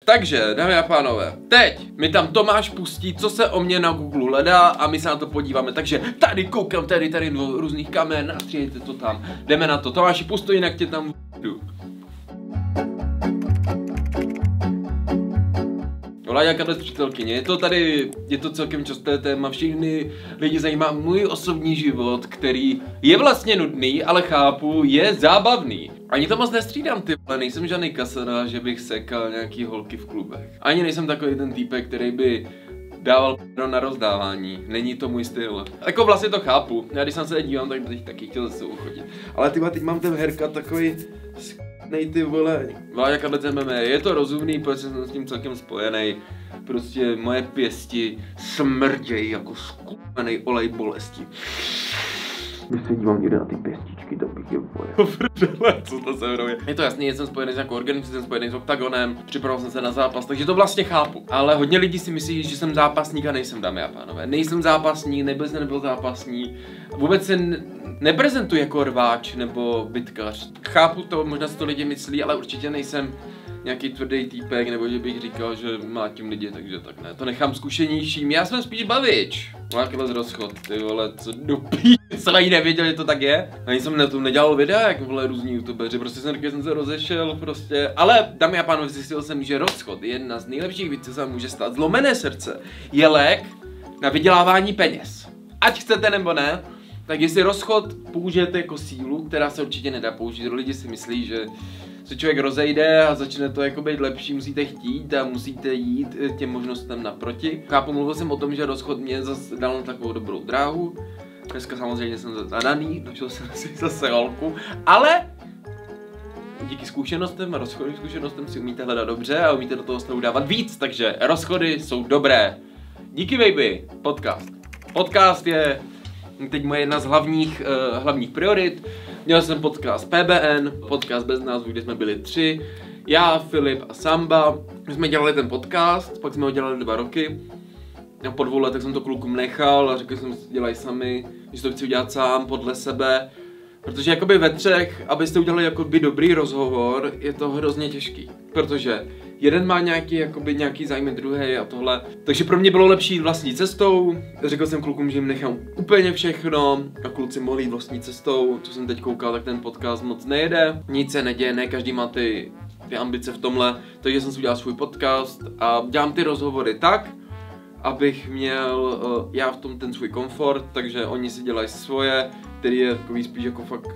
Takže, dámy a pánové, teď mi tam Tomáš pustí, co se o mě na Google hledá a my se na to podíváme. Takže tady koukám, tady do různých kamer, nastříhejte to tam. Jdeme na to. Tomáši, pustu, jinak tě tam jdu. Vláďa Kadlec přítelkyně, je to celkem časté téma, všechny lidi zajímá můj osobní život, který je vlastně nudný, ale chápu, je zábavný. Ani to moc nestřídám, ty vole, nejsem žádný kasana, že bych sekal nějaký holky v klubech. Ani nejsem takový ten týpek, který by dával na rozdávání, není to můj styl. Jako vlastně to chápu, já když se dívám, tak bych taky chtěl zase uchodit. Ale ty teď mám ten haircut takový ty vole. Vláďa Kadlec MMA, je to rozumný, protože jsem s tím celkem spojený. Prostě moje pěsti smrdějí jako skupený olej bolesti. Když se dívám někde na ty pěstičky, to bych je boje. Co to se mnou je? Je to jasný, jsem spojený s nějakou organizací, jsem spojený s Octagonem, připravil jsem se na zápas, takže to vlastně chápu. Ale hodně lidí si myslí, že jsem zápasník a nejsem, dámy a pánové. Nejsem zápasník, nebyl zápasník. Vůbec se neprezentuji jako rváč nebo bitkař. Chápu to, možná si to lidi myslí, ale určitě nejsem nějaký tvrdý týpek, nebo že bych říkal, že mlátím lidi, takže tak ne. To nechám zkušenějším, já jsem spíš bavič. Mákle z rozchod, ty vole, co do jsem ani nevěděl, že to tak je. Ani jsem na tom nedělal videa, jak vole různí youtubeři, prostě jsem se rozešel, prostě. Ale dámy a pánové, zjistil jsem, že rozchod je jedna z nejlepších věcí, co se může stát. Zlomené srdce je lék na vydělávání peněz. Ať chcete nebo ne, tak jestli rozchod použijete jako sílu, která se určitě nedá použít, lidi si myslí, že se člověk rozejde a začne to jako být lepší, musíte chtít a musíte jít těm možnostem naproti. Chápu, mluvil jsem o tom, že rozchod mě zase dal na takovou dobrou dráhu. Dneska samozřejmě jsem zadaný, našel jsem si zase holku, ale díky zkušenostem a rozchodovým zkušenostem si umíte hledat dobře a umíte do toho stavu dávat víc, takže rozchody jsou dobré. Díky baby, podcast. Podcast je teď moje jedna z hlavních priorit. Měl jsem podcast PBN, podcast bez názvu, kde jsme byli 3. Já, Filip a Samba. My jsme dělali ten podcast, pak jsme ho dělali 2 roky. A po 2 letech jsem to klukům nechal a řekl jsem, že to dělají sami, že to chci udělat sám, podle sebe. Protože jakoby ve 3, abyste udělali jakoby dobrý rozhovor, je to hrozně těžký. Protože jeden má nějaký zájem, druhý a tohle. Takže pro mě bylo lepší jít vlastní cestou. Řekl jsem klukům, že jim nechám úplně všechno a kluci mohli jít vlastní cestou. Co jsem teď koukal, tak ten podcast moc nejede. Nic se neděje, ne každý má ty ambice v tomhle. Takže jsem si udělal svůj podcast a dělám ty rozhovory tak, abych měl já v tom ten svůj komfort, takže oni si dělají svoje, který je takový spíš jako fakt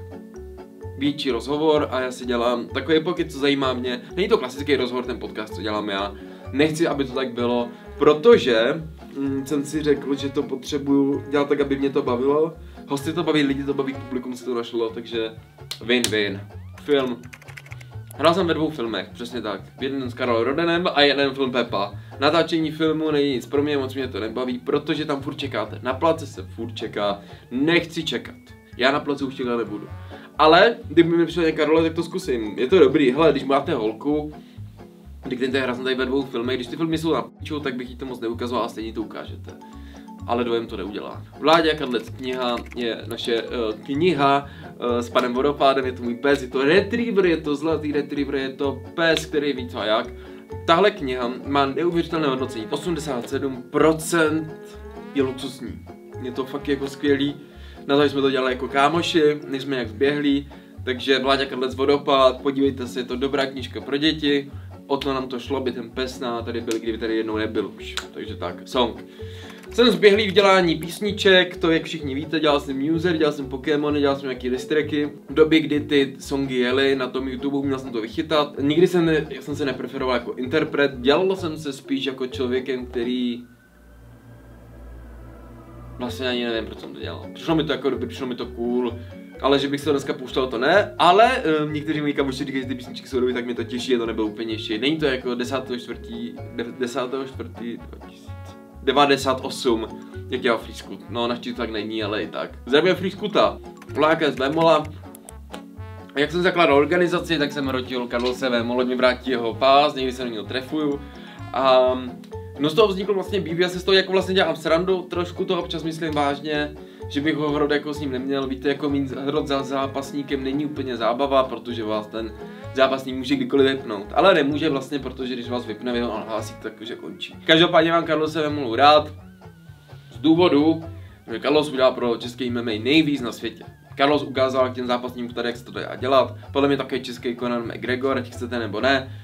větší rozhovor a já si dělám takový pokyt, co zajímá mě. Není to klasický rozhovor, ten podcast, co dělám já. Nechci, aby to tak bylo, protože jsem si řekl, že to potřebuju dělat tak, aby mě to bavilo. Hosty to baví, lidi to baví, publikum se to našlo, takže win-win. Film. Hrál jsem ve 2 filmech, přesně tak. Jeden s Karlem Rodenem a jeden film Pepa. Natáčení filmu není nic pro mě, moc mě to nebaví, protože tam furt čekáte. Na place se furt čeká, nechci čekat. Já na place už čekat nebudu. Ale kdyby mi přišel nějaká role, tak to zkusím. Je to dobrý, hele, když máte holku, když hra jsem tady ve 2 filmech, když ty filmy jsou na piču, tak bych jí to moc neukazoval a stejně to ukážete. Ale dojem to neudělá. Vláďa Kadlec kniha je naše kniha s panem Vodopádem, je to můj pes, je to retriever, je to zlatý retriever, je to pes, který ví co a jak. Tahle kniha má neuvěřitelné hodnocení, 87% je luxusní. Je to fakt jako skvělý, na to jsme to dělali jako kámoši, než jsme jak zběhlí, takže Vláďa Kadlec Vodopád, podívejte se, je to dobrá knížka pro děti, o to nám to šlo, aby ten pes tady byl, kdyby tady jednou nebyl už, takže tak, song. Jsem zběhlý v dělání písniček, to jak všichni víte, dělal jsem User, dělal jsem Pokémony, dělal jsem nějaký distracky. V době, kdy ty songy jely na tom YouTube, měl jsem to vychytat. Nikdy jsem se nepreferoval jako interpret, dělal jsem se spíš jako člověkem, který... Vlastně ani nevím, proč jsem to dělal. Přišlo mi to jako doby, přišlo mi to cool, ale že bych se dneska pouštěl, to ne. Ale někteří moji kamoši říkají, že ty písničky jsou dobrý, tak mě to těší, a to nebylo úplně ještě. Není to jako 98, jak dělal Freescoot. No, naštěstí tak není, ale i tak. Zdravím Freescoota, Vláďa z Vémola. A jak jsem zakládal organizaci, tak jsem hrotil Karlose Vémolo, mi vrátí jeho pás, někdy se na něho trefuju. A no z toho vznikl vlastně býv, já se z toho jako vlastně dělám srandu, trošku to občas myslím vážně, že bych ho hrot jako s ním neměl. Víte, jako mít hrot za zápasníkem není úplně zábava, protože vás ten zápasník může kdykoliv vypnout. Ale nemůže vlastně, protože když vás vypne, vy ho nahlásí, takže končí. Každopádně mám Carlose Vémolu rád z důvodu, že Carlos udělal pro český MMA nejvíc na světě. Carlos ukázal těm zápasníkům tady, jak se to dá dělat. Podle mě takový český Conor McGregor, ať chcete nebo ne.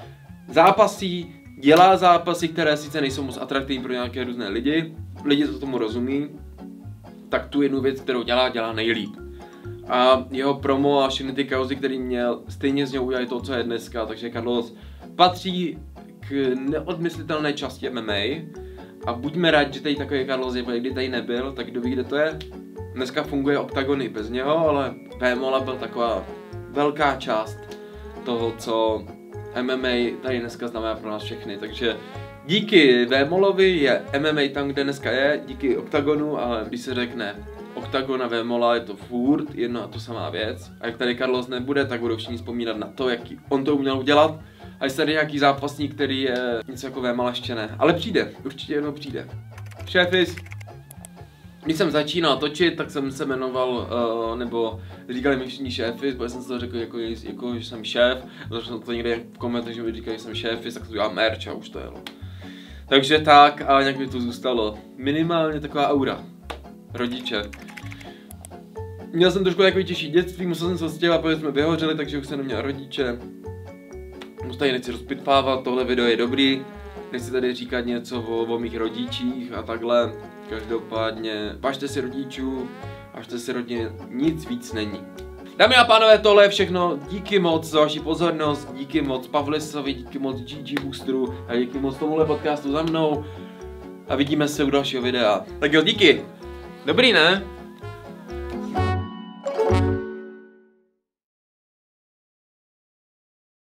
Zápasí, dělá zápasy, které sice nejsou moc atraktivní pro nějaké různé lidi. Lidi to tomu rozumí. Tak tu jednu věc, kterou dělá nejlíp. A jeho promo a všechny ty kauzy, který měl, stejně z něho udělali to, co je dneska. Takže Carlos patří k neodmyslitelné části MMA. A buďme rádi, že tady takový Carlos je, kdy tady nebyl, tak kdo ví, kde to je. Dneska funguje Octagon i bez něho, ale Vémola byl taková velká část toho, co MMA tady dneska znamená pro nás všechny. Takže díky Vémolovi je MMA tam, kde dneska je, díky Octagonu, ale když se řekne Octagon a Vémola, je to furt jedna a to samá věc. A jak tady Carlos nebude, tak budou všichni vzpomínat na to, jaký on to uměl udělat. A jestli tady nějaký zápasník, který je něco jako Vémola, ještě ne. Ale přijde, určitě jednou přijde. Šéfis. Když jsem začínal točit, tak jsem se jmenoval, nebo říkali mi všichni šéfis, protože jsem si to řekl jako že jsem šéf, protože jsem to někde v komentech, že mi říkali, že jsem šéfis, tak to dělám merch a už to jelo. Takže tak a nějak mi to zůstalo. Minimálně taková aura. Rodiče. Měl jsem trošku takový těžší dětství, musel jsem se odstěhovat, protože jsme vyhořeli, takže už jsem neměl rodiče. Už tady nechci rozpitvávat, tohle video je dobrý. Nechci tady říkat něco o mých rodičích a takhle. Každopádně, vážte si rodičů, vážte si rodiny, nic víc není. Dámy a pánové, tohle je všechno. Díky moc za vaši pozornost, díky moc Pavlisovi, díky moc GG Boosteru a díky moc tomuhle podcastu za mnou. A vidíme se u dalšího videa. Tak jo, díky. Dobrý, ne?